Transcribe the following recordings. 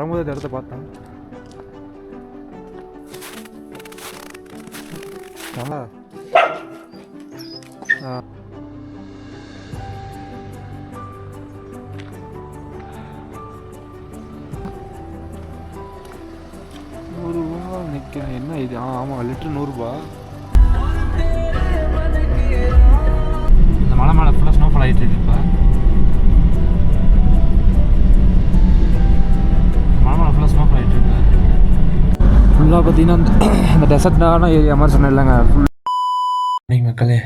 வரும்போது இந்த இடத்த பார்த்தேன். ₹100 நிற்கிறேன். என்ன இது? ஆமாம், லிட்டரு ₹100. இந்த மலை மேலே ஃபுல்லாக ஸ்னோஃபால் ஆகிட்டு இருக்கு. இப்போ மலை மேலே ஃபுல்லாக ஸ்னோஃபால் ஆகிட்டு இருக்கு. ஃபுல்லாக பார்த்தீங்கன்னா அந்த டெசர்ட்டான ஏரியா மாதிரி சொன்னேன் இல்லைங்க. இன்னைக்கு மக்களே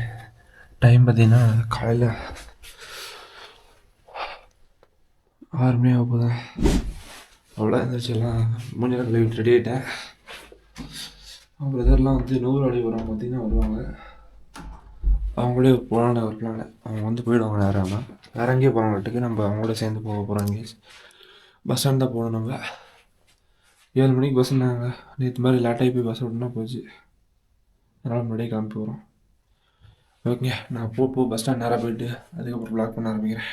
டைம் பார்த்தீங்கன்னா காலையில் 6 மணி ஆக போதும். அவ்வளோ எழுந்திரிச்செல்லாம் மூஞ்சி கழுவிட்டு ரெடி ஆகிட்டேன். அவங்க பிரதர்லாம் வந்து 100 அடி வருவாங்க பார்த்தீங்கன்னா வருவாங்க. அவங்களே போகலான்னு ஒரு பிளான். அவங்க வந்து போயிடுவாங்க நேரம். வேறு எங்கேயும் போகிறாங்கட்டுக்கு நம்ம அவங்களோட சேர்ந்து போக போகிறோம். எங்கேயும் பஸ் ஸ்டாண்ட் தான் போகணும். நம்ம 7 மணிக்கு பஸ்ஸுனாங்க. நேற்று மாதிரி லேட்டாகி போய் பஸ் விட்டுனா போச்சு. அதனால் முன்னாடியே கிளம்பி போகிறோம். ஓகே, நான் பஸ் ஸ்டாண்ட் நேராக போயிட்டு அதுக்கப்புறம் ப்ளாக் பண்ண ஆரம்பிக்கிறேன்.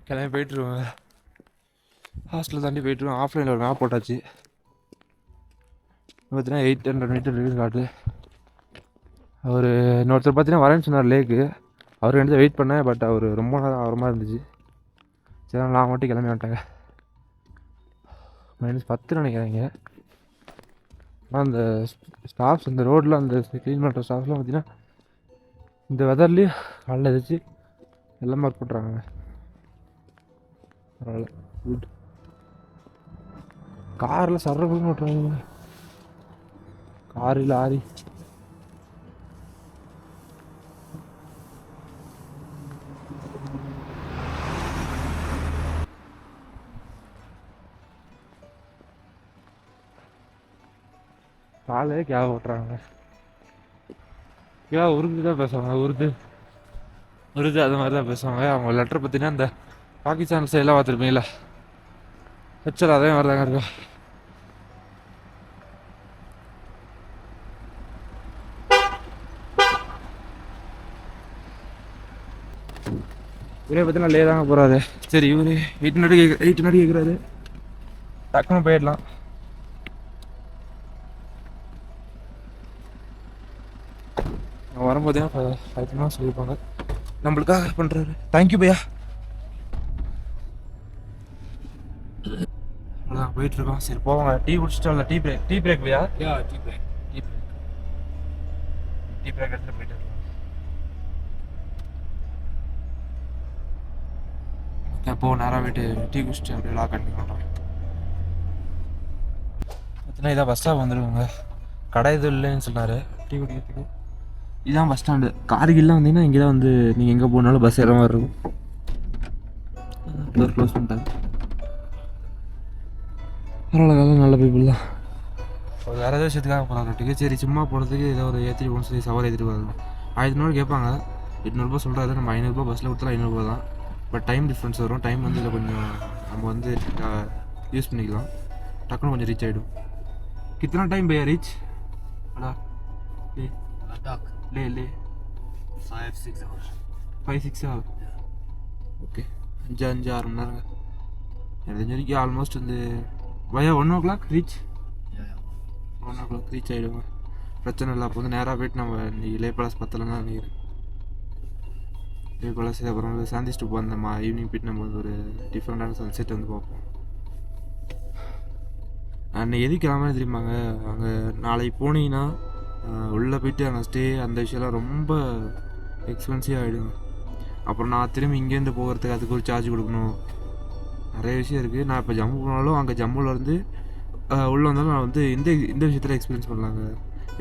கிளம்பி போயிட்டுருவாங்க. ஹாஸ்டலில் தாண்டி போயிட்டுருவோம். ஆஃப்லைனில் ஒரு மேப் போட்டாச்சு. பார்த்தீங்கன்னா 800 மீட்டர் இருக்குது காட்டு. அவர் இன்னொருத்தர் பார்த்தீங்கன்னா வரேன்னு சொன்னார் லேக்கு. அவருக்கு எடுத்து வெயிட் பண்ணேன். பட் அவர் ரொம்ப நேரம் ஆகிற மாதிரி இருந்துச்சு. சரி, நான் மட்டும் கிளம்பி வந்துட்டேங்க. -10 நினைக்கிறேங்க. ஆனால் அந்த ஸ்டாஃப்ஸ் இந்த ரோட்டில் அந்த க்ளீன் பண்ணுற ஸ்டாஃப்ஸ்லாம் பார்த்தீங்கன்னா இந்த வெதர்லேயும் காலையில் எதிர்த்து எல்லாம் மார்க் பண்ணுறாங்க. பரவாயில்ல, குட். காரில் சர்றதுன்னு ஓட்டுறாங்க. காரு லாரி காலையே கேப் ஓட்டுறாங்க. கேப் உருது தான் பேசுவாங்க. உருது அது மாதிரி தான் பேசுவாங்க. அவங்க லெட்டர் பார்த்தீங்கன்னா இந்த பாகிஸ்தான் சைடெலாம் பார்த்துருப்பீங்களா, ஹெச்சல் அதே மாதிரி தாங்க இருக்கும். இவரே பார்த்தீங்கன்னா லே தாங்க போகிறாரு. சரி, இவரு 800 கேட்குறாரு. டக்குன்னு போயிடலாம். வரும்போதே அதுதான் சொல்லியிருப்பாங்க. நம்மளுக்காக பண்ணுறாரு. தேங்க்யூ பையா. அவ்வளோதான் போயிட்டுருக்கோம். சரி போவாங்க. டீ குடிச்சிட்டு வரல. டீ பிரேக் பையா. டீ பிரேக் எடுத்துகிட்டு போயிட்டு எப்போ நேராக போயிட்டு டீ குடிச்சிட்டு அப்படியே லாக் கண்டினியூ பண்ணுறேன். பார்த்தீங்கன்னா இதான் பஸ் ஸ்டாப் வந்துடுவாங்க. கடை எதுவும் இல்லைன்னு சொன்னார் டீ குடிக்கிறதுக்கு. இதுதான் பஸ் ஸ்டாண்டு. கார்கில்லாம் வந்தீங்கன்னா இங்கே தான் வந்து நீங்கள் எங்கே போனாலும் பஸ் ஏற மாதிரி இருக்கும். டோர் க்ளோஸ் பண்ணிட்டாங்க. பரவாயில்ல, நல்ல பீப்புள் தான். வேறு ஏதோ விஷயத்துக்காக போகிறாங்க. சரி, சும்மா போகிறதுக்கு ஏதோ ஒரு ஏற்றிட்டு போகணும் சொல்லி சவாரி ஏற்றிட்டு போகிறாங்க. 1500 கேட்பாங்க. 800 சொல்கிறாரு. நம்ம 500 பஸ்ஸில் கொடுத்தா 500 தான். பட் டைம் டிஃப்ரென்ஸ் வரும். டைம் வந்து இதில் கொஞ்சம் நம்ம வந்து யூஸ் பண்ணிக்கலாம். டக்குன்னு கொஞ்சம் ரீச் ஆகிடும். कितना टाइम भैया रीच? ले 5-6 hours. ஓகே, 5-6 மணி நேரம். எனக்கு தெரிஞ்சு ஆல்மோஸ்ட் வந்து பையா 1 o'clock ரீச். 1 o'clock ரீச் ஆகிடுங்க. பிரச்சனை இல்லை. அப்போ வந்து நேராக போய்ட்டு நம்ம இன்றைக்கி லே பேலஸ் பத்தலைன்னு தான் நினைக்கிறேன். லே பேலஸ் அப்புறம் வந்து சாந்தி ஸ்டூப் வந்தோம்மா. ஈவினிங் போய்ட்டு நம்ம வந்து ஒரு டிஃப்ரெண்டான சன்செட் வந்து பார்ப்போம். அன்றைக்கி எதுக்கு கிளம்புனே தெரியுமாங்க? அங்கே நாளைக்கு போனீங்கன்னா உள்ளே போய்ட்டு அங்கே ஸ்டே அந்த விஷயம்லாம் ரொம்ப எக்ஸ்பென்சிவ் ஆகிடுங்க. அப்புறம் நான் திரும்பி இங்கேருந்து போகிறதுக்கு அதுக்கு ஒரு சார்ஜ் கொடுக்கணும். நிறைய விஷயம் இருக்குது. நான் இப்போ ஜம்மு போனாலும் அங்கே ஜம்முலேருந்து உள்ளே வந்தாலும் நான் வந்து இந்த விஷயத்தில் எக்ஸ்பீரியன்ஸ் பண்ணலாங்க.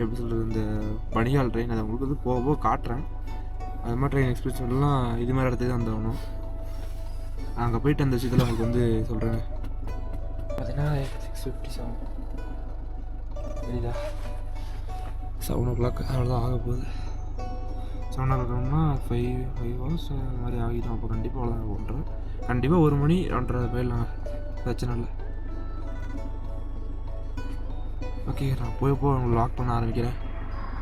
எப்படி சொல்கிறது, இந்த பனிகால் ட்ரெயின் அதை உங்களுக்கு வந்து போக காட்டுறேன். அது மாதிரி ட்ரெயின் எக்ஸ்பீரியன்ஸ் பண்ணலாம். இது மாதிரி இடத்துக்கு தான் வந்தாகணும். அங்கே போய்ட்டு அந்த விஷயத்தில் உங்களுக்கு வந்து சொல்கிறேங்க. பார்த்தீங்கன்னா 6:57 சரிதா. 7 o'clock அவ்வளோதான் ஆக போகுது. 7 o'clockனா 5 hours அந்த மாதிரி ஆகிடும். அப்போ கண்டிப்பாக அவ்வளோதான் பண்ணுறேன். கண்டிப்பாக 1 மணி 2:30 போயிடலாங்க. பிரச்சனை இல்லை. ஓகே, நான் போய் உங்களுக்கு லாக் பண்ண ஆரம்பிக்கிறேன்.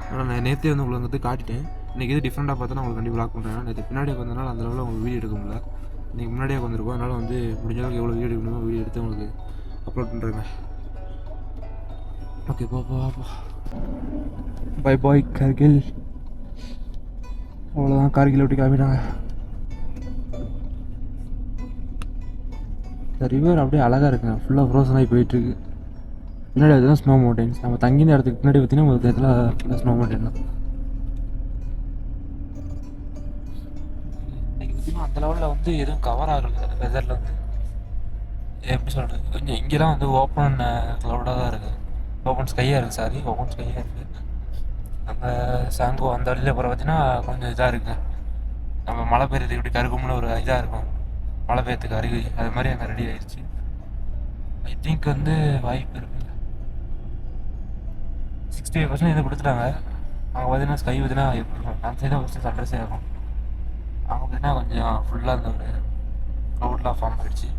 ஆனால் நான் நேற்றே வந்து உங்களுக்கு வந்து காட்டிட்டேன். இன்றைக்கி இது டிஃப்ரெண்ட்டாக பார்த்தா நான் உங்களுக்கு கண்டிப்பாக லாக் பண்ணுறேன். நேற்று பின்னாடியே வந்ததுனால அந்த லெவலில் உங்களுக்கு வீடியோ எடுக்க முடியல. இன்றைக்கி முன்னாடியே வந்திருக்கும். அதனால் வந்து முடிஞ்ச அளவுக்கு எவ்வளோ வீடியோ எடுக்கணுமோ வீடியோ எடுத்து உங்களுக்கு அப்லோட் பண்ணுறேங்க. ஓகே போ பை பாய் கார்கில். அவ்வளோதான், கார்கில் விட்டு கிளம்பிட்டாங்க. இந்த ரிவர் அப்படியே அழகாக இருக்குங்க, ஃபுல்லாக ஃப்ரோசன் ஆகி போயிட்டுருக்கு. பின்னாடி அதுதான் ஸ்னோ மவுண்டன்ஸ். நம்ம தங்கின இடத்துக்கு பின்னாடி பார்த்தீங்கன்னா ஒரு இடத்துல ஃபுல்லாக ஸ்னோ மவுண்டன் தான். இன்றைக்கி பார்த்தீங்கன்னா அந்த லெவலில் வந்து எதுவும் கவர் ஆகலை வெதரில் வந்து. எப்படி சொல்கிறது, கொஞ்சம் இங்கெல்லாம் வந்து ஓப்பன் க்ளவுடாக தான் இருக்குது, ஓப்பன் ஸ்கையாக இருக்குது. சாரி, ஓப்பன் ஸ்கையாக இருக்குது. நம்ம சாங்கோ அந்த வழியில் அப்புறம் பார்த்தீங்கன்னா கொஞ்சம் இதாக இருக்குங்க. நம்ம மழை பெய்யறதுக்கு எப்படி கருக்கும்னு ஒரு இதாக இருக்கும், மழை பெய்யறதுக்கு அறிகுறி, அது மாதிரி அங்கே ரெடி ஆயிடுச்சு. ஐ திங்க் வந்து வாய்ப்பு இருக்குங்க. 65% இதை கொடுத்துட்டாங்க. அவங்க பார்த்தீங்கன்னா ஸ்கை பார்த்தீங்கன்னா அந்த சைடாக ஃபஸ்ட்டு சன்ரைஸே ஆகும். அவங்க பார்த்தீங்கன்னா கொஞ்சம் ஃபுல்லாக அந்த ஒரு க்ளவுட்லாம் ஃபார்ம் ஆகிடுச்சு.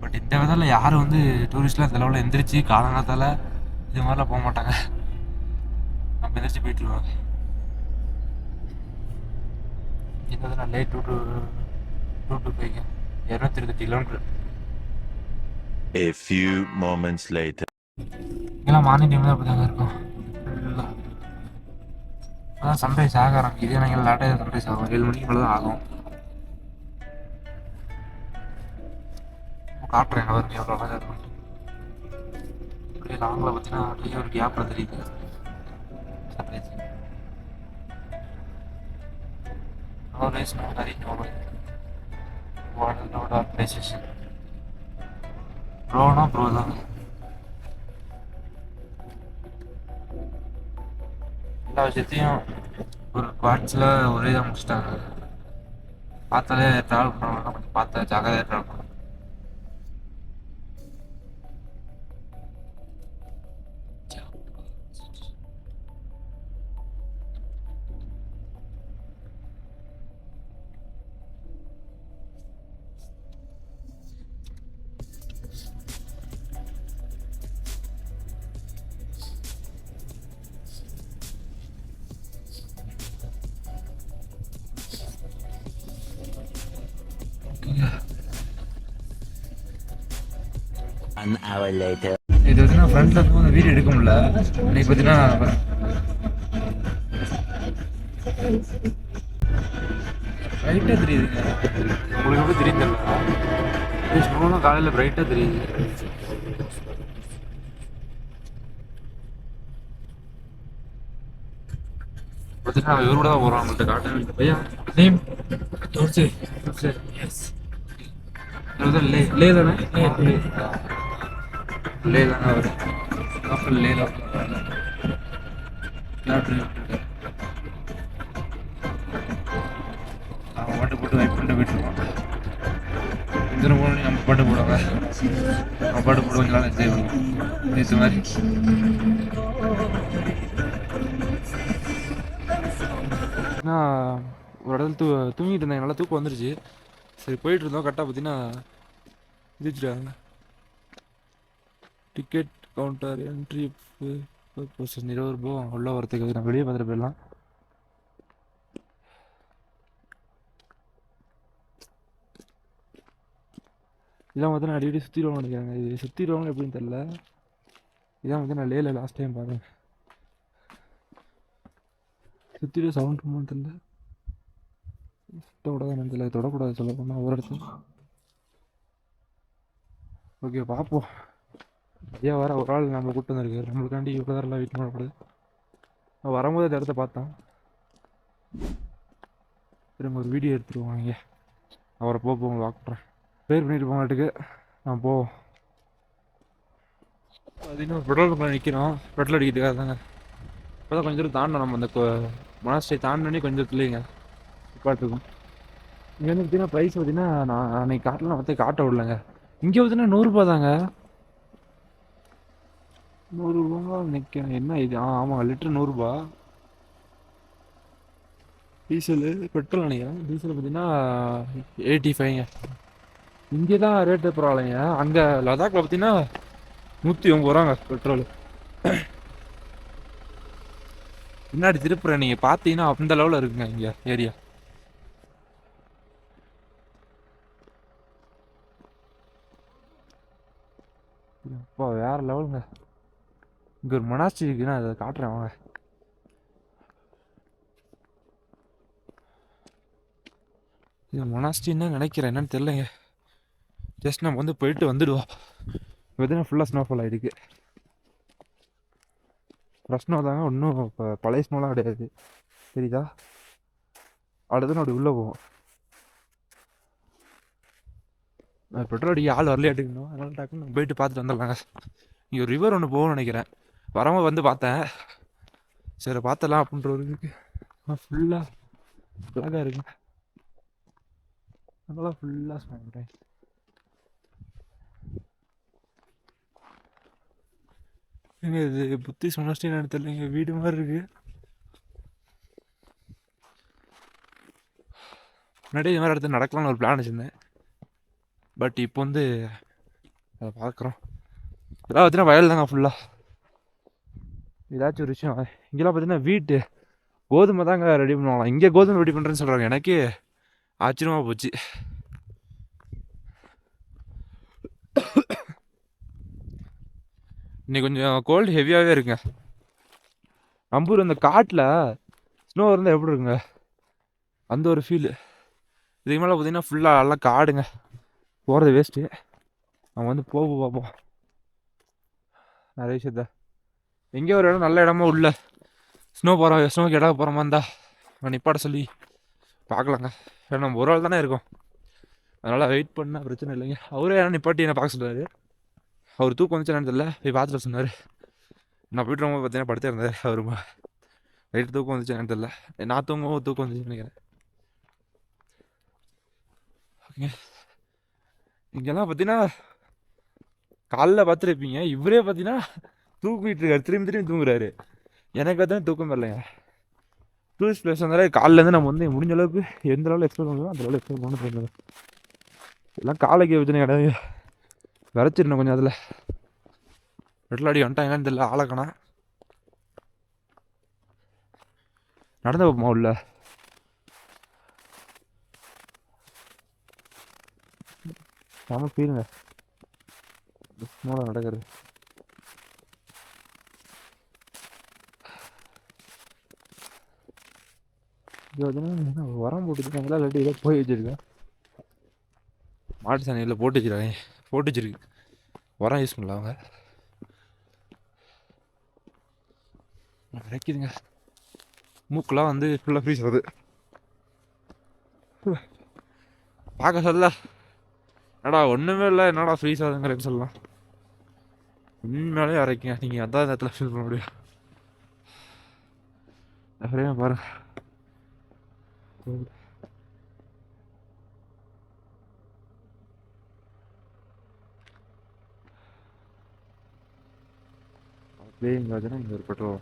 பட் இந்த விதத்தில் யாரும் வந்து டூரிஸ்ட்லாம் இந்த லெவலில் எந்திரிச்சு காலங்காலத்தால் இது மாதிரிலாம் போக மாட்டாங்க. நம்ம எந்திரிச்சு போயிட்டுருவாங்க. இந்த விதத்தில் late 2 to 5 220 kilometre. A few moments later. இங்கெல்லாம் மார்னிங் டைம் தான் அப்படி தாங்க இருக்கும். அதான் சன்ரைஸ் ஆக ஆரம்பிக்கும். இதே நாங்கள் லேட்டாக சன்ரைஸ் ஆகும், 7 மணிக்கு மேலே தான் ஆகும். காட்டுறேன் அவர் எவ்வளோ அழகாக இருக்கும். அப்படியே லாங்கில் பார்த்தீங்கன்னா அப்படியே ஒரு கேப்பில் தெரியுது sunrise. Always no hurry, no worry, water no dark places. ப்ரோனா ப்ரோ தாங்க. எல்லா விஷயத்தையும் ஒரு குவாட்ஸில் ஒரே இதாக முடிச்சிட்டாங்க. பார்த்தாலே ட்ராவல் பண்ணலாம், கொஞ்சம் பார்த்தா ஜாகிரதையாக ட்ராவல் பண்ணலாம். An hour later. இது பார்த்தீங்கன்னா ஃப்ரண்ட்ல இருந்து வந்து வீடியோ எடுக்க முடியல. இன்னைக்கு பார்த்தீங்கன்னா பிரைட்டாக தெரியுதுங்க. உங்களுக்கு எப்படி தெரியும் தெரியல, ஸ்னோலாம் காலையில் பிரைட்டாக தெரியுது. பார்த்தீங்கன்னா இவரு கூட தான் போகிறோம். அவங்கள்ட்ட காட்ட பையா நேம் எஸ் லே தானே, லே தானே அவர் லோக்கல் லே லோக்கல் அவன் பாட்டு போட்டு வெயிட் பண்ணிட்டு போயிட்டுருவான். இத்தனை போனோடனே நம்ம பாட்டு போடுவாங்க, நம்ம பாட்டு போட்டு கொஞ்சம் நாள் என்ஜாய் பண்ணுவோம் நேற்று மாதிரி. நான் ஒரு இடத்துல தூங்கிட்டு இருந்தேன், நல்லா தூக்கம் வந்துருச்சு. சரி போயிட்டு இருந்தோம், கரெக்டாக பார்த்தீங்கன்னா இதுச்சுட்டாங்க டிக்கெட் கவுண்டர் என்ட்ரி ப்ரோசஸ் 20 ரூபா உள்ளே வரத்துக்கு. நான் வெளியே பார்த்துட்டு போயிடலாம். இதான் பார்த்தா அடிக்கடி சுற்றிடுவாங்க நினைக்கிறாங்க. இது சுற்றிடுவாங்க எப்படின்னு தெரில. இதான் வந்து நான் லேல லாஸ்ட் டைம் பார்த்தேன். சுற்றிட்டு சவுண்ட் பண்ணுன்னு தெரில, தொடக்கூடாது தெரியல, தொடக்கூடாது சொல்ல போனால் ஒரு இடத்துல. ஓகே பார்ப்போம். ஐயா வர ஒரு ஆள் நம்ம கூப்பிட்டு வந்துருக்கு, நம்மளுக்காண்டி இவ்வளோ நேரம்லாம் வெயிட் பண்ணக்கூடாது. நான் வரும்போது அந்த இடத்த பார்த்தேன். திரும்ப ஒரு வீடியோ எடுத்துருவாங்க, அவரை போங்க வாக் பண்ணுறேன். ப்ரேயர் பண்ணிட்டு போங்கட்டுக்கு நான் போவோம். அது இன்னும் பெட்ரோல் பங்கில் நிற்கிறோம், பெட்ரோல் அடிக்கிறதுக்காக தாங்க. இப்போ தான் கொஞ்சம் தூரம் தாண்டணும், நம்ம அந்த மொனாஸ்ட்ரி தாண்டினே கொஞ்சம் தூரத்துலேங்க பாட்டுருக்கும். இங்கே வந்து பார்த்தீங்கன்னா ப்ரைஸ் பார்த்தீங்கன்னா நான் அன்னைக்கு காட்டலாம் பார்த்து காட்ட விடலங்க. இங்கே பார்த்தீங்கன்னா 100 ரூபா தாங்க. 100 ரூபா நிற்கிறேன். என்ன இது? ஆமாம், லிட்டர் 100 ரூபா. டீசலு பெட்ரோல் நினைக்கிறேன். டீசல் பார்த்தீங்கன்னா 85ங்க. இங்கே தான் ரேட்டு பரவாயில்லைங்க. அங்கே லடாக்கில் பார்த்தீங்கன்னா 109 ரூபாங்க பெட்ரோலு. பின்னாடி திருப்புறேன், நீங்கள் பார்த்தீங்கன்னா அந்த லெவலில் இருக்குங்க இங்கே ஏரியா. அப்பா வேறு லெவலுங்க. இங்கே ஒரு மொனாஸ்ட்ரி இருக்குன்னா அதை காட்டுறேன் வாங்க. இது மொனாஸ்ட்ரின்னு நினைக்கிறேன், என்னன்னு தெரிலங்க. ஜஸ்ட் நம்ம வந்து போயிட்டு வந்துடுவோம். பார்த்தீங்கன்னா ஃபுல்லாக ஸ்னோஃபால் ஆகிருக்கு. ஃப்ரெஷ் ஸ்னோ தாங்க, இன்னும் இப்போ பழைய ஸ்னோலாம் கிடையாது, தெரியுதா? அடுத்து அப்படி உள்ளே போவோம். பெட்ரோல் அடிக்க ஆள் வரலையாட்டுக்கணும், அதனால டக்குன்னு போயிட்டு பார்த்துட்டு வந்துடலாங்க. இங்கே ஒரு ரிவர் ஒன்று போகணும்னு நினைக்கிறேன். வரவங்க வந்து பார்த்தேன், சரி பார்த்தலாம் அப்படின்ற ஒரு இதுக்கு. ஃபுல்லாக அழகாக இருக்குங்க, அதெல்லாம் ஃபுல்லாக சொல்கிறேன். எங்க இது புத்திஸ்ட் மொனாஸ்ட்ரி என்னன்னு தெரியல, வீடு மாதிரி இருக்கு. முன்னாடி இது மாதிரி இடத்துல நடக்கலாம்னு ஒரு பிளான் வச்சுருந்தேன், பட் இப்போ வந்து அதை பார்க்குறோம். இதெல்லாம் பார்த்தீங்கன்னா வயல் தாங்க ஃபுல்லாக. ஏதாச்சும் ஒரு விஷயம் இங்கெல்லாம் பார்த்தீங்கன்னா வீட்டு கோதுமை தாங்க ரெடி பண்ணுவாங்களாம். இங்கே கோதுமை ரெடி பண்ணுறேன்னு சொல்கிறாங்க. எனக்கு ஆச்சரியமாக போச்சு. இன்னைக்கு கொஞ்சம் கோல்டு ஹெவியாகவே இருக்குங்க. நம்பூர் அந்த காட்டில் ஸ்னோ இருந்தால் எப்படி இருக்குங்க, அந்த ஒரு ஃபீலு. இதுக்கு மேலே பார்த்தீங்கன்னா ஃபுல்லாக நல்லா காடுங்க, போகிறது வேஸ்ட்டு. அவங்க வந்து பார்ப்போம் நிறைய விஷயத்த. எங்கேயோ ஒரு இடம் நல்ல இடமா உள்ள ஸ்னோக்கு இடம் போகிற மாதிரி இருந்தால் நான் நிப்பாட்ட சொல்லி பார்க்கலாங்க. ஏன்னா நம்ம ஒரு ஆள் தானே இருக்கோம், அதனால் வெயிட் பண்ணால் பிரச்சனை இல்லைங்க. அவரே ஏன்னா நிப்பாட்டி என்ன பார்க்க சொல்லுவார். அவர் தூக்கம் வந்துச்சு என்னன்னு தெரியல, போய் பார்த்துட்டு சொன்னார். நான் போய்ட்டு ரொம்ப பார்த்தீங்கன்னா படுத்தே இருந்தார். அவர் ரைட்டு தூக்கம் வந்துச்சு என்னன்னு தெரியல, நான் தூக்கம் வந்துச்சுன்னு நினைக்கிறேன். ஓகேங்க, இங்கெல்லாம் பார்த்தீங்கன்னா காலைல பார்த்துருப்பீங்க, இவரே பார்த்தீங்கன்னா தூங்கிட்டு இருக்காரு, திரும்பி தூங்குறாரு. எனக்கு பார்த்தீங்கன்னா தூக்கம் வரலைங்க. டூரிஸ்ட் பிளேஸ் வந்தாலே காலிலேருந்து நம்ம வந்து முடிஞ்ச அளவுக்கு எந்த அளவில் எக்ஸ்ப்ளோர் பண்ணுவோம் அந்த அளவுக்கு எக்ஸ்ப்ளோர் பண்ண போயிருந்தது. எல்லாம் காலைக்கு பிரச்சனை கிடையாது, விரைச்சிருந்தேன் கொஞ்சம். அதில் ரெட்டில் வந்துட்டாங்கன்னு தெரியல, ஆளக்கணா நடந்து பார்ப்போமா உள்ள. நம்ம ஃபீலுங்க நடக்கிறது. உரம் போட்டுருக்காங்களா இல்லாட்டி ஏதோ போய் வச்சுருக்கேன். மாட்டு சாணியில் போட்டு வச்சுருக்கு. உரம் யூஸ் பண்ணல அவங்க. கிடைக்குதுங்க, மூக்கெலாம் வந்து ஃபுல்லாக ஃப்ரீஸ் ஆகுது. பார்க்க சொல்ல என்னடா ஒன்றுமே இல்லை, என்னடா ஃப்ரீஸ் ஆகுதுங்கிறேன்னு சொல்லலாம். உண்மையாலே அரைக்குங்க, நீங்கள் அதான் இந்த இடத்துல ஃபீல் பண்ண முடியும். நிறையா பாருங்க. அப்படியே இங்கே பார்த்தீங்கன்னா இங்கே ஒரு பெட்ரோல்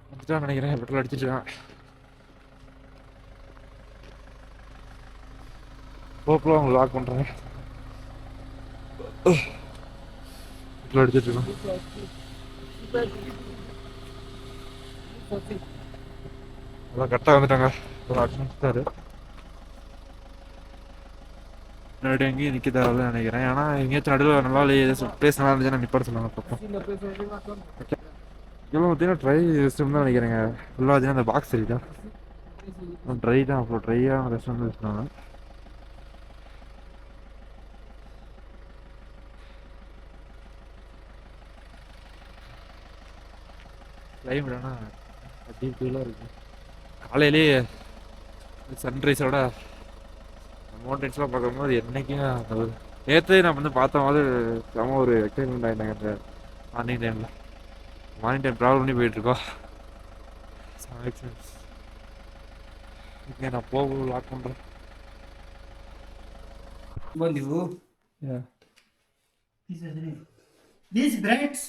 வந்துட்டான்னு நினைக்கிறேன். பெட்ரோல் அடிச்சிட்ருக்கான். போக்குள்ள அவங்க லாக் பண்ணுறாங்க, பெட்ரோல் அடிச்சிட்ருக்கோம். அதான் கரெக்டாக வந்துட்டாங்க. ஒரு அடிச்சுட்டாரு. முன்னாடி எங்கேயும் நிற்க தேவையில்ல நினைக்கிறேன், ஏன்னா எங்கேயாச்சும் நடுவில் நல்லா பிளேஸ் நல்லா இருந்துச்சுன்னா நிப்பாட சொன்னாங்க. பக்கம் இதெல்லாம் பார்த்தீங்கன்னா ட்ரை ரெஸ்ட் தான் நினைக்கிறேங்க. ஃபுல்லாக பார்த்தீங்கன்னா அந்த பாக்ஸ் தெரியுதா, ட்ரை தான். அப்புறம் ட்ரையாக ரெஸ்ட் வந்து வச்சுருந்தாங்க. கிளைமேட் ஆனால் அப்படி ஃபீலாக இருக்குது. காலையிலேயே சன்ரைஸோட மவுண்டன்ஸ்லாம் பார்க்கும்போது என்றைக்கும் அந்த ஒரு நேற்று நான் வந்து பார்த்த மாதிரி செம ஒரு எக்ஸைட்மெண்ட் ஆகிட்டாங்க. இந்த மார்னிங் டைமில் ட்ராவல் பண்ணி போயிட்டுருக்கோம். செம எக்ஸ்பீரியன்ஸ். இங்கே நான் போக லாக் பண்ணுறேன். Yeah. These breads.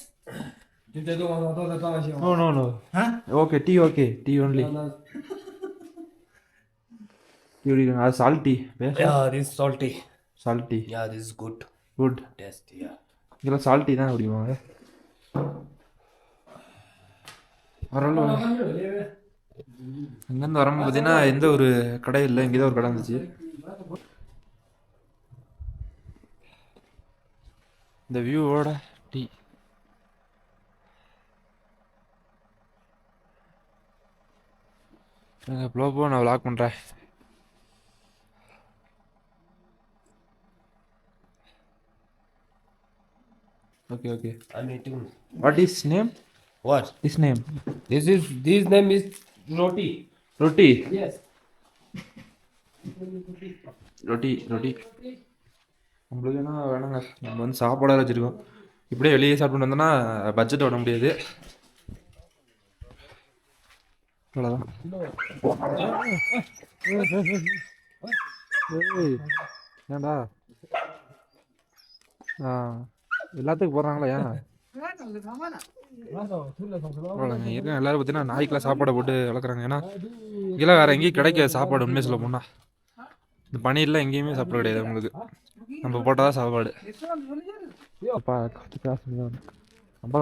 No. Huh? Okay, tea only. Salty. Yeah, this is salty. Salty. Yeah, this is good. Good. Taste, yeah. இதெல்லாம் சால்ட்டி தான் குடிப்பாங்க. அங்கேருந்து வரும்போது பார்த்தீங்கன்னா எந்த ஒரு கடை இல்லை, இங்கே தான் ஒரு கடை இருந்துச்சு. இந்த வியூவோட டீ. ப்ளோ நான் விளாக் பண்ணுறேன். Okay, okay. I'm eating. What is name? What? His name? This name is roti. Roti. Yes. ரொட்டி ரொட்டி. நம்மளுக்கு என்ன வேணாங்க, நம்ம வந்து சாப்பாடாக வச்சுருக்கோம். இப்படியே வெளியே சாப்பிட்டு வந்தோன்னா பட்ஜெட் விட முடியாது. அவ்வளோதான். ஏன்டா எல்லாத்துக்கும் போடுறாங்களா? ஏன் இருக்க எல்லாரும் பார்த்தீங்கன்னா நாய்க்கெலாம் சாப்பாடை போட்டு வளர்க்குறாங்க. ஏன்னா இதெல்லாம் வேறு எங்கேயும் கிடைக்காது சாப்பாடு. உண்மையை சொல்ல போனால் இந்த பன்னீர்லாம் எங்கேயுமே சாப்பிட கிடையாது உங்களுக்கு. நம்ம போட்டால் தான் சாப்பாடு. அப்பா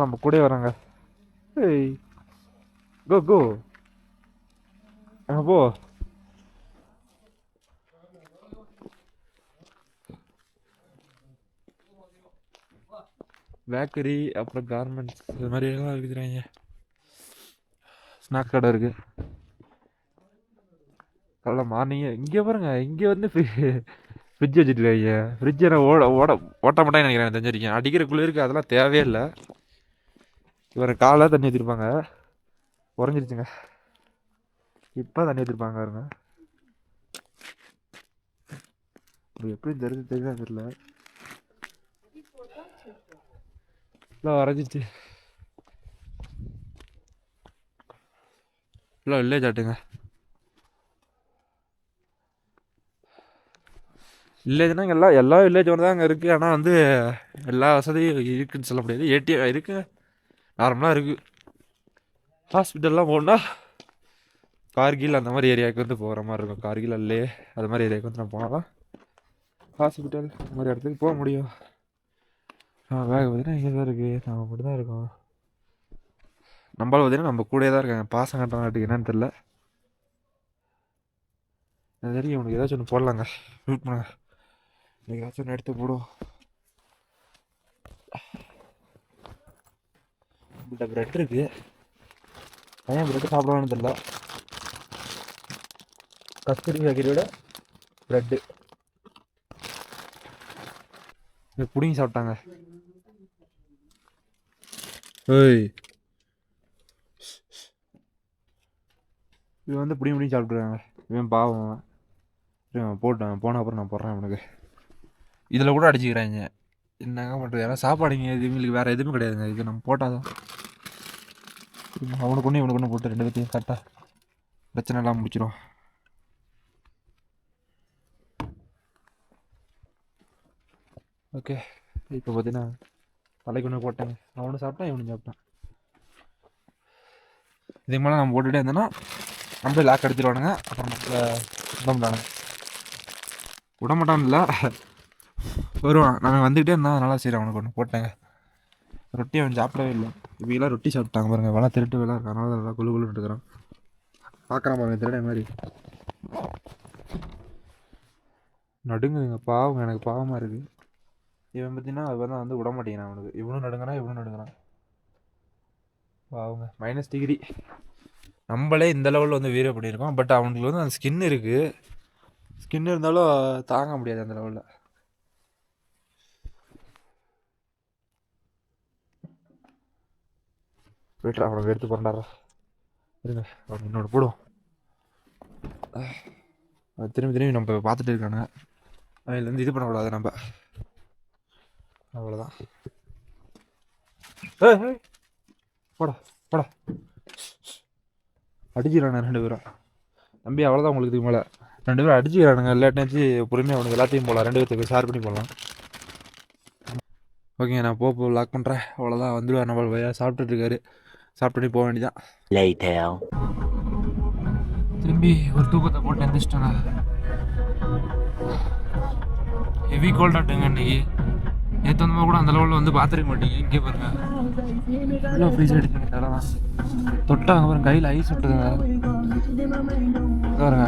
நம்ம கூட வராங்க. ஏய் கோ கோ போ. பேக்கரி அப்புறம் கார்மெண்ட்ஸ் இது மாதிரி எல்லாம் இருக்குதுறாங்க. ஸ்நாக்ஸ் கடை இருக்குது. காலைல மார்னிங்கே இங்கே பாருங்க, இங்கே வந்து ஃப்ரிட்ஜ் வச்சுருக்காங்க. ஃப்ரிட்ஜை நான் ஓட்ட மாட்டேன்னு நினைக்கிறேன். தெரிஞ்சிருக்கேன் அடிக்கிற குளிருக்கு அதெல்லாம் தேவையே இல்லை. இவரை காலைல தண்ணி ஊற்றிருப்பாங்க, உறைஞ்சிருச்சுங்க. இப்போ தண்ணி ஊற்றிருப்பாங்க பாருங்க. எப்படி தெரியல தெரியல இல்லை உறைஞ்சிருச்சு. இல்லை வில்லேஜ் ஆட்டுங்க. வில்லேஜ்னா எல்லா வில்லேஜ் ஒன்று தான் அங்கே இருக்குது. ஆனால் வந்து எல்லா வசதியும் இருக்குதுன்னு சொல்ல முடியாது. ஏடிஎம் இருக்குது, நார்மலாக இருக்குது. ஹாஸ்பிட்டல்லாம் போகணுன்னா கார்கில் அந்த மாதிரி ஏரியாவுக்கு வந்து போகிற மாதிரி இருக்கும். கார்கில் அல்லே அது மாதிரி ஏரியாவுக்கு வந்து நான் போனால் தான் ஹாஸ்பிட்டல் அந்த மாதிரி இடத்துக்கு போக முடியும். வேக பார்த்தீங்கன்னா இங்கே தான் இருக்குது, நம்ம மட்டும் தான் இருக்கோம். நம்மளால் பார்த்தீங்கன்னா நம்ம கூடயே தான் இருக்காங்க. பாசம் கட்டுற நாட்டுக்கு என்னன்னு தெரில. அது தெரியும் உனக்கு ஏதாச்சும் ஒன்று போடலாங்க. ஷூட் பண்ணுங்க, ஏதாச்சும் ஒன்று எடுத்து போடும். நம்மள்கிட்ட ப்ரெட் இருக்குது. பையன் ப்ரெட்டு சாப்பிடுவான்னு தெரில. கஸ்தூரி பேக்கரியோட ப்ரெட்டு புடிங்கி சாப்பிட்டாங்க. ஏய் இவன் வந்து புடிங்கி சாப்பிட்ருக்காங்க. இவன் பாவம். இவன் போட்டான் போன அப்புறம் நான் போடுறேன் அவனுக்கு. இதில் கூட அடிச்சுக்கிறாங்க. என்னங்க பண்ணுறது? ஏன்னா சாப்பாடுங்க இவங்களுக்கு வேறு எதுவுமே கிடையாதுங்க. இது நம்ம போட்டால் தான் அவனுக்கு ஒன்று இவனுக்கு ஒன்று போட்டு 2 பேர்த்தையும் கரெக்டாக பிரச்சனை எல்லாம் முடிச்சிடும். ஓகே இப்போ பார்த்தீங்கன்னா தலைக்கு ஒன்று போட்டேன். அவனு சாப்பிட்டான், இவனு சாப்பிட்டான். இதுக்கு மேலே நம்ம போட்டுகிட்டே இருந்தோன்னா நம்மளே லாக் அடிச்சிடுவானுங்க. அப்புறம் நம்மள விடமாட்டான்ல வருவான். நம்ம வந்துக்கிட்டே இருந்தால் அதனால சரி அவனுக்கு ஒன்று போட்டேங்க. ரொட்டி அவன் சாப்பிடவே இல்லை. இவங்கெல்லாம் ரொட்டி சாப்பிட்டாங்க பாருங்க. வேலை திருட்டு வேலை இருக்கு, அதனால நல்லா குழு குழுன்னு இருக்கிறான். பார்க்குறான் பாருங்க திருட மாதிரி நடுங்குதுங்க. பாவம், எனக்கு பாவமாக இருக்குது. இவன் பார்த்தீங்கன்னா அது வந்து விட மாட்டேங்கிறான் அவனுக்கு. இவனும் நடுங்கிறான். பாவங்க -டிகிரி. நம்மளே இந்த லெவலில் வந்து வீடியோ பண்ணியிருக்கோம். பட் அவனுக்கு வந்து அந்த ஸ்கின் இருக்குது. ஸ்கின் இருந்தாலும் தாங்க முடியாது அந்த லெவலில். போய்ட்டு அவனுக்கு எடுத்து பண்ணாரா இருங்க, அவன் என்னோட போடும். திரும்பி நம்ம பார்த்துட்டு இருக்கானுங்க. அதுலேருந்து இது பண்ணக்கூடாது நம்ம. அவ்வளோதான். போடா அடிச்சுக்கிறானு 2 பேரும். தம்பி அவ்வளோதான் உங்களுக்கு இதுக்கு மேலே 2 பேரும் அடிச்சுக்கிறானுங்க. இல்லாட்டினாச்சு பொறுமையாக அவனுக்கு எல்லாத்தையும் போகலாம். 2 பேர்த்துக்கு ஷேர் பண்ணி போடலாம். ஓகேங்க, நான் போ லாக் பண்ணுறேன். அவ்வளோதான், வந்துடுவார். நம்ம சாப்பிட்டுட்டு இருக்காரு. சாப்பிட்டு போக வேண்டியதான். திரும்பி ஒரு தூக்கத்தை போட்டு எந்திரிச்சிட்டேங்க. ஹெவி கோல்டாட்டுங்க இன்னைக்கு. நேற்று வந்தமா கூட அந்த லெவலில் வந்து பார்த்துருக்க மாட்டீங்க. இங்கே பாருங்க எவ்வளோ ஃப்ரீஸ் அடிச்சுங்க. இதெல்லாம் தொட்டாங்க பாருங்க, கையில் ஐஸ் விட்டுதுங்க பாருங்க.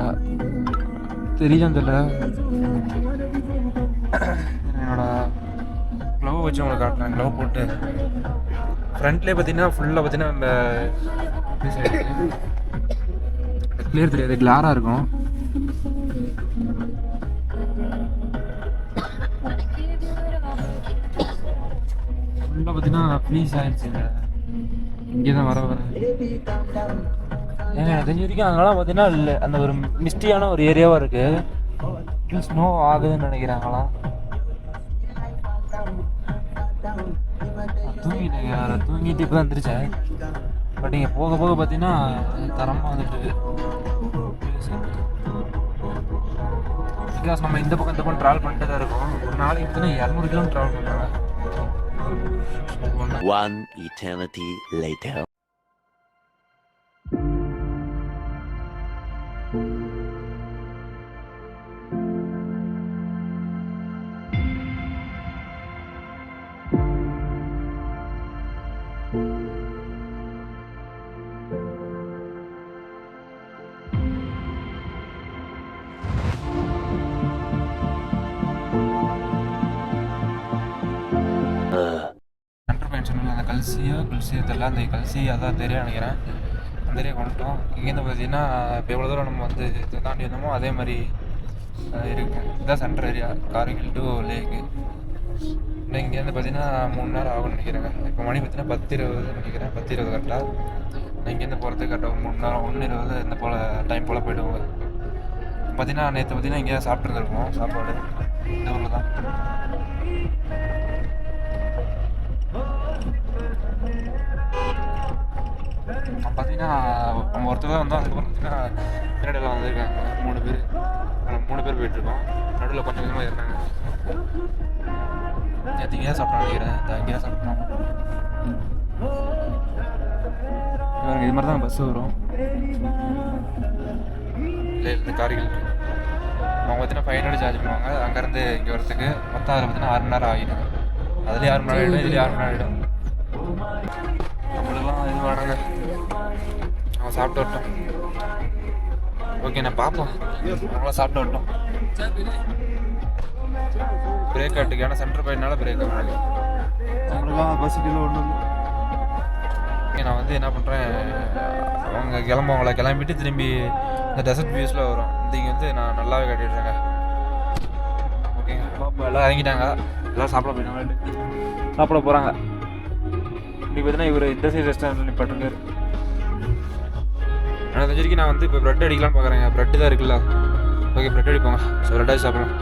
தெரியான்னு தெரியல. என்னோட க்ளவ் வச்சு உங்களுக்கு காட்டுறேன். க்ளவ் போட்டு ஃப்ரண்ட்லேயே பார்த்தீங்கன்னா ஃபுல்லாக பார்த்தீங்கன்னா அந்த கிளியர் தெரியாது, கிளாராக இருக்கும். ஃபுல்லாக பார்த்தீங்கன்னா ப்ளீஸ் ஆயிடுச்சுங்க. இங்கே தான் வர ஏங்க தெரிஞ்ச வரைக்கும் அங்கெல்லாம் பார்த்தீங்கன்னா இல்லை, அந்த ஒரு மிஸ்டியான ஒரு ஏரியாவாக இருக்குது. ஸ்னோ ஆகுதுன்னு நினைக்கிறேன். அங்கெல்லாம் தூங்கிட்டு இப்போ தான் வந்துருச்சேன். பட் இங்கே போக போக பார்த்தீங்கன்னா தரமாக வந்துட்டு பிகாஸ் நம்ம இந்த பக்கம் ட்ராவல் பண்ணிட்டு தான் இருக்கோம். ஒரு நாளைக்கு பார்த்தீங்கன்னா 200 கிலோமீட்டர் ட்ராவல் பண்ணுறாங்க. One eternity later. அந்த கல்சியா தெரியல, அந்த கல்சி அதான் தெரியும் நினைக்கிறேன். அந்த ஏரியா கொண்டுட்டோம். இங்கேருந்து பார்த்தீங்கன்னா இப்போ எவ்வளோ தூரம் நம்ம வந்து தாண்டி வந்தோமோ அதே மாதிரி இருக்குது. இதுதான் சென்ட்ரல் ஏரியா, கார்கில் டு லேக்கு. இன்னும் இங்கேருந்து பார்த்தீங்கன்னா 3 நேரம் ஆகும்னு நினைக்கிறேங்க. இப்போ மணி பார்த்தீங்கன்னா 10:20 நினைக்கிறேன், 10:20 கரெக்டாக. நான் இங்கேருந்து போகிறதுக்கு கரெக்டாக 3 நேரம் 1:20 இந்த போல் டைம் போல் போய்டுவோங்க. பார்த்தீங்கன்னா நேற்று பார்த்தீங்கன்னா இங்கே சாப்பிட்ருந்துருக்கோம் சாப்பாடு இந்த ஊரில் தான். பார்த்தீங்கன்னா நம்ம ஒருத்தர் தான் வந்தோம். அதுக்கப்புறம் பார்த்தீங்கன்னா பின்னாடியெல்லாம் வந்திருக்காங்க 3 பேர். 3 பேர் போயிட்டுருக்கோம். நடுவில் கொஞ்சம் கொஞ்சமாக இருந்தாங்க. நேற்று இங்கே தான் சாப்பிட்டோம் நினைக்கிறேன். இங்கே தான் சாப்பிட்டோம். இது மாதிரி தான் பஸ்ஸு வரும் இல்லை இந்த கார்கில். அவங்க பார்த்தீங்கன்னா 500 சார்ஜ் பண்ணுவாங்க அங்கேருந்து இங்கே வரத்துக்கு. மொத்தம் அதில் பார்த்தீங்கன்னா 6 மணி நேரம் ஆகிடும். அதுலேயே 6 மணி நேரம் ஆகிடும், இதுலேயே 6 மணி நேரம் ஆகிடும். நம்மளுக்கெல்லாம் இது வேணுங்க. அவன் சாப்பிட்டு வரட்டும். ஓகே நான் பார்ப்போம். அவங்களாம் சாப்பிட்டு வரட்டும். பிரேக் ஆட்டுக்கு ஏன்னா சென்டர் போயினால பிரேக் ஆகுது. நம்மளுக்கெல்லாம் பஸ்ஸுக்கு ஒன்றும். ஓகே நான் வந்து என்ன பண்ணுறேன், அவங்க கிளம்புவாங்களா கிளம்பிட்டு திரும்பி இந்த டெசர்ட் வியூஸில் வரும். இங்கே வந்து நான் நல்லாவே காட்டிடுறேங்க. ஓகேங்க பாப்பா எல்லாம் இறங்கிட்டாங்க. எல்லாம் சாப்பிட போயிட்டாங்க, சாப்பிட போகிறாங்க. இன்றைக்கி பார்த்தீங்கன்னா இவர் இந்த சைடு ரெஸ்டாரண்ட்டில் நிப்பாட்டுருக்காரு. ஆனால் தெரிஞ்ச வரைக்கும் நான் வந்து இப்போ ப்ரெட் அடிக்கலாம்னு பார்க்குறேங்க. ப்ரெட்டு தான் இருக்குல்ல. ஓகே ப்ரெட் அடிப்போங்க. ஸோ ப்ரெட்டாக சாப்பிடலாம்.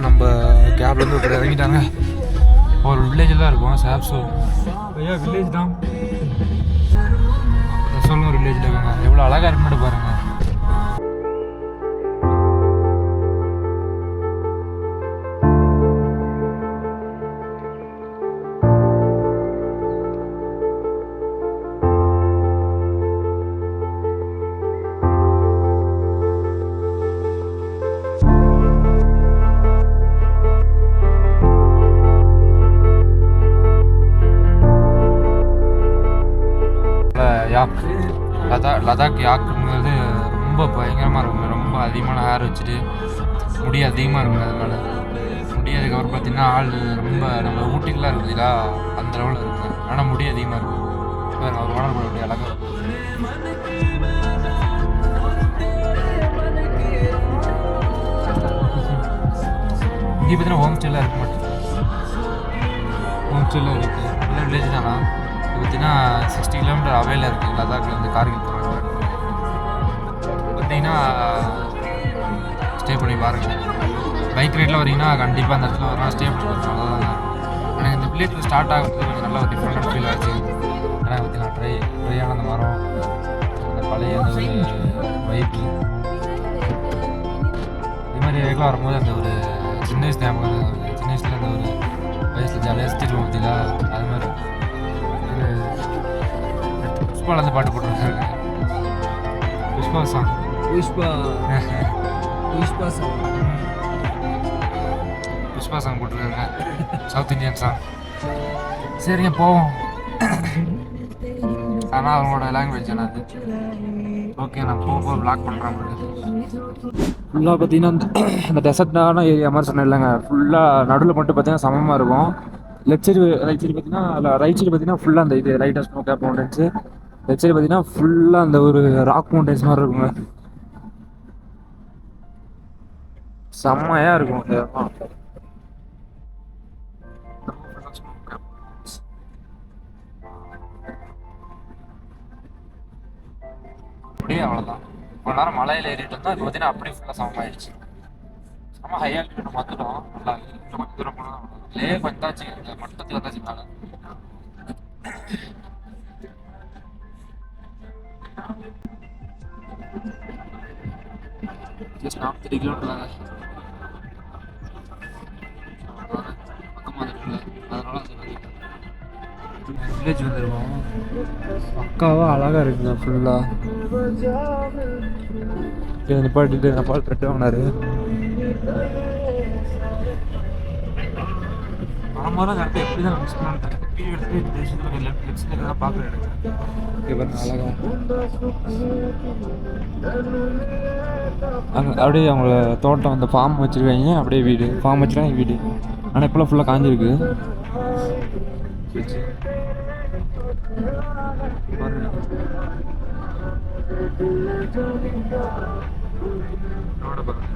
நம்ம கேப்லேருந்து இப்போ இறங்கிட்டாங்க. ஒரு வில்லேஜில் தான் இருக்கும், சாப்ஸோ ஐயா வில்லேஜ் தான். சொல்லுங்க ஒரு வில்லேஜில் இருக்காங்க. எவ்வளோ அழகாக இருக்குன்னு பாருங்கள். லதாக் யாக்குங்கிறது ரொம்ப பயங்கரமாக இருக்குங்க. ரொம்ப அதிகமான ஹேர் வச்சுட்டு முடி அதிகமாக இருக்குங்க. அதனால முடி அதுக்கப்புறம் பார்த்தீங்கன்னா ஆள் ரொம்ப நம்ம ஊட்டிக்கெலாம் இருக்குதுங்களா அந்த லெவலில் இருக்குங்க. ஆனால் முடி அதிகமாக இருக்கும். அவர் ஓனர் கூட அப்படி அழகாக இருக்கும். இங்கே பார்த்தீங்கன்னா ஹோம் ஸ்டேலாம் இருக்க மாட்டேங்குது. ஹோம் ஸ்டேலாம் இருக்குது. எல்லாம் வில்லேஜ் தானா. இது பார்த்தீங்கன்னா 60 கிலோமீட்டர் அவையில் இருக்குது லதாக்கில் இருந்து கார்கில் போகிறாங்க. பார்த்தீங்கன்னா ஸ்டே பண்ணி பாருங்கள். பைக் ரைடில் வரீங்கன்னா கண்டிப்பாக அந்த இடத்துல வரலாம், ஸ்டே பண்ணி பாருங்கள். அவ்வளோதான். எனக்கு இந்த வில்லேஜில் ஸ்டார்ட் ஆகுறது கொஞ்சம் நல்லா ஒரு டிஃப்ரெண்டான ஃபீல் ஆச்சு. ஏன்னா பார்த்தீங்கன்னா ட்ரையான அந்த மரம், அந்த பழைய அந்த ஒரு வைப்பு, இது மாதிரி வேகலாம் வரும்போது அந்த ஒரு சின்ன வயசு ஞாபகம். சின்ன வயசில் அந்த ஒரு வயசில் ஜாலியாக சுற்றிட்டு பார்த்தீங்களா அது மாதிரி. புஷ்பாவில் அந்த பாட்டு போட்டுருக்காங்க. புஷ்பா சாங். புஷ்பா சாங் போட்டிருக்காங்க, சவுத் இண்டியன் சாங். சரிங்க போவோம். ஆனால் அவங்களோட லாங்குவேஜ் அது. ஓகே, நான் போக பிளாக் பண்ணுறேன். ஃபுல்லாக பார்த்தீங்கன்னா அந்த டெசர்ட்டான ஏரியா மாதிரி சொன்னேன் இல்லைங்க, ஃபுல்லாக நடுவில் மட்டும் பார்த்தீங்கன்னா சமமாக இருக்கும். லெஃப்ட் சைடு ரைட் சைடு பார்த்தீங்கன்னா ரைட் சைடு பார்த்தீங்கன்னா ஃபுல்லாக அந்த இது லைட்டாக snow cap mountains, left side பார்த்தீங்கன்னா ஃபுல்லாக அந்த ஒரு ராக் மவுண்டன்ஸ் மாதிரி இருக்குங்க. செம்மையாக இருக்கும் அந்த இடம். அப்படியே அவ்வளோதான். கொஞ்ச நேரம் மலையில் ஏறிட்டு இருந்தால் இப்போ பார்த்தீங்கன்னா அப்படியே ஃபுல்லாக சமமாகிடுச்சு. செம்ம ஹை ஆல்டிடியூட் வந்துட்டோம். நல்லா இன்னும் கொஞ்சம் தூரம் போனால் லேக் வந்தாச்சு, இந்த மட்டத்தில் வந்தாச்சு மேலே. ஜஸ்ட் 43 கிலோமீட்டர் தாங்க. பக்கமாக இருக்குல்ல, அதனால வில்லேஜ் வந்துருவோம். பக்காவாக அழகாக இருக்குங்க ஃபுல்லாக. நிப்பாட்டிட்டு நப்பால் த்ரெட் வாங்கினாரு. வரும்போது கரெக்டாக எப்படி தான் மிஸ் பண்ணிட்டாங்க. பீரியட் எடுத்து தேசத்தில் லெஃப்ட் தான் பார்க்குற எடுத்தேன். அழகா அங்கே அப்படியே அவங்கள தோட்டம் அந்த ஃபார்ம் வச்சுருக்காங்க, அப்படியே வீடு ஃபார்ம் வச்சுருக்காங்க வீடு. ஆனால் இப்போலாம் ஃபுல்லாக காஞ்சிருக்கு. ரோட பாருங்க,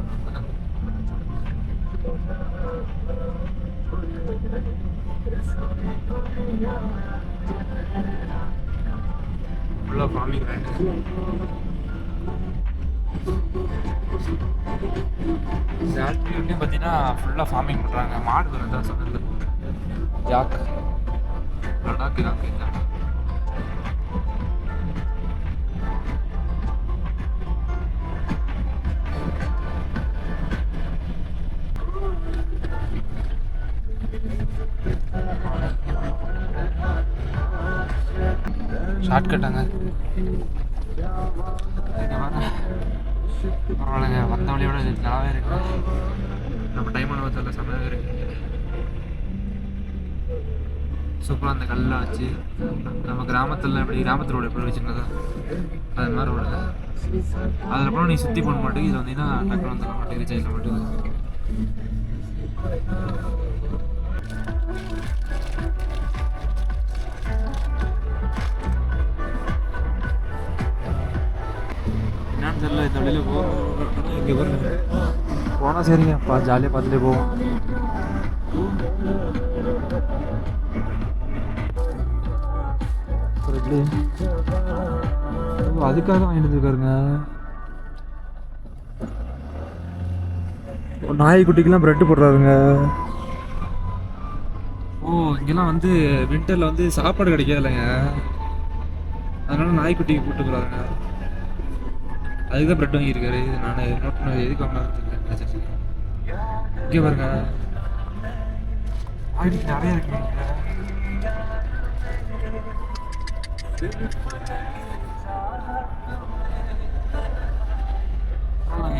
ஃபுல்லாக ஃபார்மிங் லேண்ட். இந்த ஆல்டிடியூட்லேயும் பார்த்தீங்கன்னா ஃபுல்லாக ஃபார்மிங் பண்ணுறாங்க. மாடு வந்து தான் சொன்னது யாக் லடாக் யாக். ஷார்ட் கட்டாங்க. பரவாயில்லைங்க, வந்த வழியோட இது நல்லாவே இருக்கு. நம்ம டைம் அனுபவத்தில் செம்மையாகவே இருக்கு. சூப்பராக அந்த கல்லாம் வச்சு நம்ம கிராமத்தில் எப்படி கிராமத்து ரோடு எப்படி வச்சுருந்ததோ அது மாதிரி ரோடு. அதில் அப்புறம் நீ சுற்றி பண்ண மாட்டேங்குது. இது வந்தீங்கன்னா டக்குனு வந்துட மாட்டேங்குது, செய்ய மாட்டேங்குது. என்னன்னு தெரியல, இந்த வழியில் போகும். இங்கே பாருங்க, போனால் சரிங்க, ஜாலியாக பார்த்துட்டே போவோம். அதுக்காக வாங்கிட்டு இருக்காருங்க. நாய்க்குட்டிக்கெல்லாம் பிரெட்டு போடுறாருங்க. ஓ, இங்கெல்லாம் வந்து வின்டரில் வந்து சாப்பாடு கிடைக்காது இல்லைங்க, அதனால நாய்க்குட்டிக்கு கூப்பிட்டு போகிறாருங்க. அதுக்கு தான் பிரெட் வாங்கியிருக்காரு. நான் நோட் பண்ண எதுக்கு வாங்கினாருன்னு நினச்சிட்டு இங்கே பாருங்க, நாய்க்குட்டி நிறைய இருக்குங்க.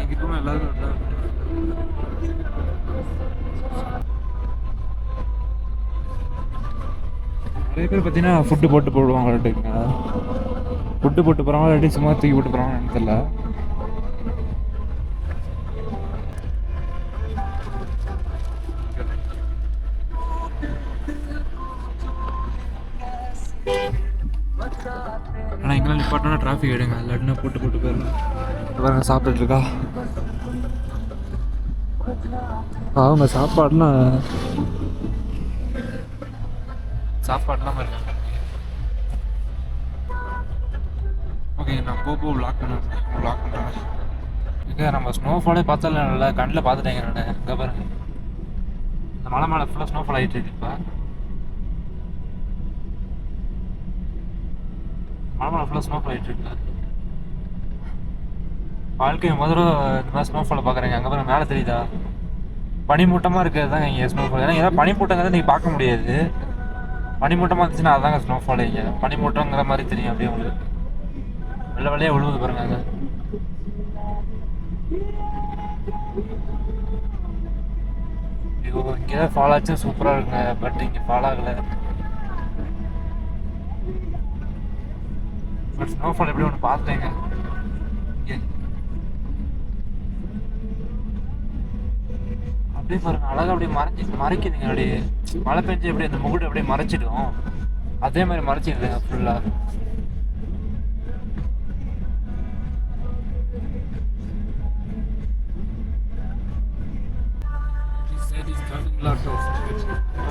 எங்கிட்ட எல்லாரும் நிறைய பேர் பார்த்தீங்கன்னா ஃபுட்டு போட்டு போடுவாங்களாட்டுங்க. ஃபுட்டு போட்டு போகிறாங்களா இல்லாட்டி சும்மா தூக்கி போட்டு போகிறாங்கன்னு தெரியல. ஆனால் எங்கெல்லாம் நிப்பாட்டினா டிராஃபிக் ஆகிடுங்க, இல்லாட்டினா போட்டு போயிடலாம். பாருங்க சாப்பிட்டுட்டு இருக்கா. அவங்க சாப்பாடுலாம் இருக்கு. ஓகே, நான் போக வ்ளாக் பண்ணுறேன். இங்கே நம்ம ஸ்னோஃபாலே பார்த்தால நல்லா கண்ணில் பார்த்துட்டேங்க நான். இங்கே பாருங்க, இந்த மலை மேலே ஃபுல்லாக ஸ்னோஃபால் ஆகிட்டு இருக்கு. இப்போ மலை மேலே ஃபுல்லாக ஸ்னோஃபால் ஆகிட்டு இருக்கு. வாழ்க்கை முதல்ல இந்த மாதிரி ஸ்னோஃபாலை பார்க்குறேங்க. அங்கே பாருங்க, மேலே தெரியுதா பனிமூட்டமாக இருக்கிறது தாங்க இங்கே ஸ்னோஃபால். ஏன்னா ஏதாவது பனிமூட்டங்கிறத நீங்கள் பார்க்க முடியாது. பனிமூட்டமாக இருந்துச்சுன்னா அதுதாங்க ஸ்னோஃபால். இங்கே பனிமூட்டங்கிற மாதிரி தெரியும் அப்படியே உங்களுக்கு. வெள்ளை வெள்ளையாக விழுவுது பாருங்க. அங்கே ஐயோ, இங்கே தான் ஃபால் ஆச்சு, சூப்பராக இருக்குங்க. பட் இங்கே ஃபால் ஆகலை. பட் ஸ்னோஃபால் எப்படி ஒன்று பார்த்தேங்க. அப்படியே பாருங்க, அழகாக அப்படியே மறைக்குதுங்க. அப்படியே மழை பெஞ்சு அப்படியே அந்த முகுடு அப்படியே மறைச்சிடும், அதே மாதிரி மறைச்சிடுதுங்க ஃபுல்லாக.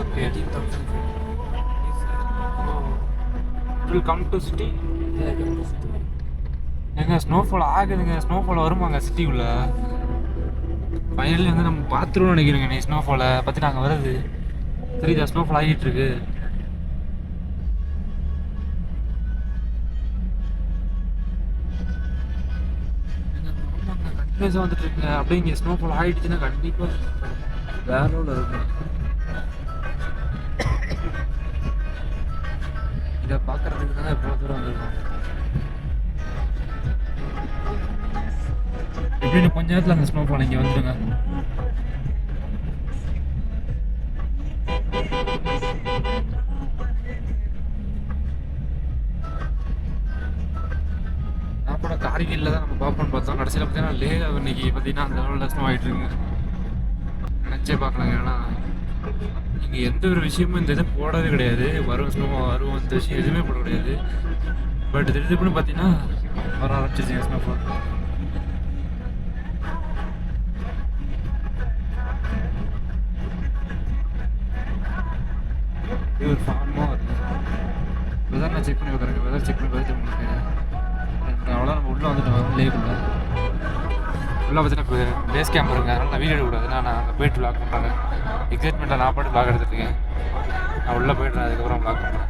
Okay. Will come to city. எங்க ஸ்னோஃபால் ஆகுதுங்க, ஸ்னோஃபால் வருமாங்க சிட்டிக்குள்ள. ஃபைனலி வந்து நம்ம பார்த்துருவோம்னு நினைக்கிறேங்க. நீ ஸ்னோஃபாலை பற்றி நாங்கள் வருது தெரியுதா? ஸ்னோஃபால் ஆகிட்டு இருக்கு. கண்டினியூஸாக வந்துட்டு இருக்குங்க. அப்படியே இங்கே ஸ்னோஃபால் ஆகிடுச்சுன்னா கண்டிப்பாக வேற லெவலில் இருக்கும். இதை பார்க்கறதுக்கு தானே இவ்வளோ தூரம் வந்துருக்கோம். எப்படின்னு கொஞ்ச நேரத்தில் அந்த ஸ்னோஃபால் இங்கே வந்துடுங்க. நான் கூட கார்கில்ல தான் நம்ம பார்ப்போம்னு பார்த்தோம். கடைசியில் பார்த்தீங்கன்னா லே இன்னைக்கு பார்த்தீங்கன்னா அந்த லெவலில் ஸ்னோ ஆகிட்டு இருக்கு. நினச்சே பார்க்கலாங்க. ஏன்னா இங்கே எந்த ஒரு விஷயமும் இந்த இது போடவே கிடையாது. வரும் இந்த விஷயம் எதுவுமே போட கிடையாது. பட் திடீர்னு பார்த்தீங்கன்னா வர ஆரம்பிச்சிருச்சுங்க ஸ்னோஃபால். இது ஒரு ஃபார்மாக வருது. வெதர் நான் செக் பண்ணி வைக்கிறேங்க. வெதர் செக் பண்ணி பார்த்துட்டு உங்களுக்கு அவ்வளோ நம்ம உள்ளே வந்துட்டு வரோம். லேக்குள்ள உள்ளே பார்த்தீங்கன்னா பேஸ் கேம்ப் இருங்க. அதனால் நான் வீடியோ எடுக்கக்கூடாது. நான் அங்கே போய்ட்டு விளாக் பண்ணுறேன். எக்ஸைட்மெண்ட்டாக நான் பாட்டு விளாக் எடுத்துகிட்டு இருக்கேன். நான் உள்ளே போய்ட்டு அதுக்கப்புறம் விளாக் பண்ணுறேன்.